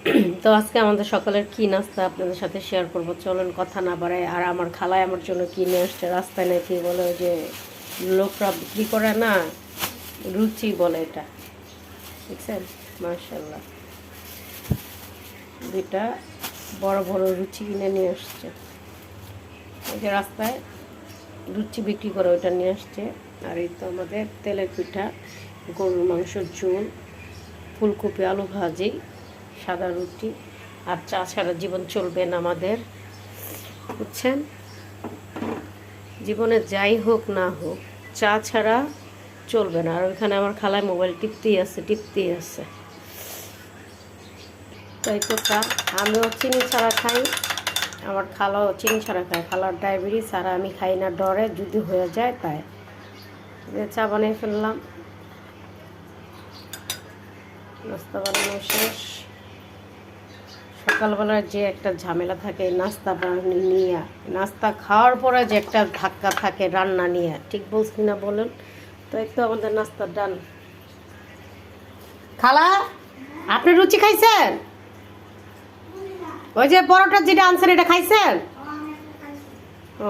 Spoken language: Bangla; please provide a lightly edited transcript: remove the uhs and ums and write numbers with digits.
তো আজকে আমাদের সকালের কি নাস্তা আপনাদের সাথে শেয়ার করব, চলুন কথা না বাড়ায়। আর আমার খালায় আমার জন্য কি নিয়ে আসছে, রাস্তায় নাকি বলে ওই যে লোকরা বিক্রি করে না, রুচি বলে এটা, দেখছেন? মাশাআল্লাহ, দুইটা বড় বড় রুচি কিনে নিয়ে আসছে। এই যে রাস্তায় রুচি বিক্রি করে ওইটা নিয়ে আসছে। আর এই তো আমাদের তেলের পিঠা, গরুর মাংসের ঝোল, ফুলকপি আলু ভাজি, সাদা রুটি। আর চা ছাড়া জীবন চলবে না আমাদের, বুঝছেন? জীবনে যাই হোক না হোক চা ছাড়া চলবে না। আর ওইখানে আমার খালায় মোবাইল টিপতেই আছে। তাই তো চা, আমিও চিনি ছাড়া খাই, আমার খালাও চিনি ছাড়া খায়। খালার ডায়াবেটিস, আর আমি খাই না ডরে যদি হয়ে যায় তাই। চা বানিয়ে ফেললাম, নাস্তা বানানো শেষ। সকালবেলার যে একটা ঝামেলা থাকে নাস্তা বানানো নিয়ে, নাস্তা খাওয়ার পরে যে একটা ধাক্কা থাকে রান্না নিয়ে, ঠিক বলছি না বলেন? তো একটু আমাদের নাস্তার ডান। খালা, আপনি রুচি খাইছেন? ওই যে পরোটা যেটা আনছেন এটা খাইছেন? ও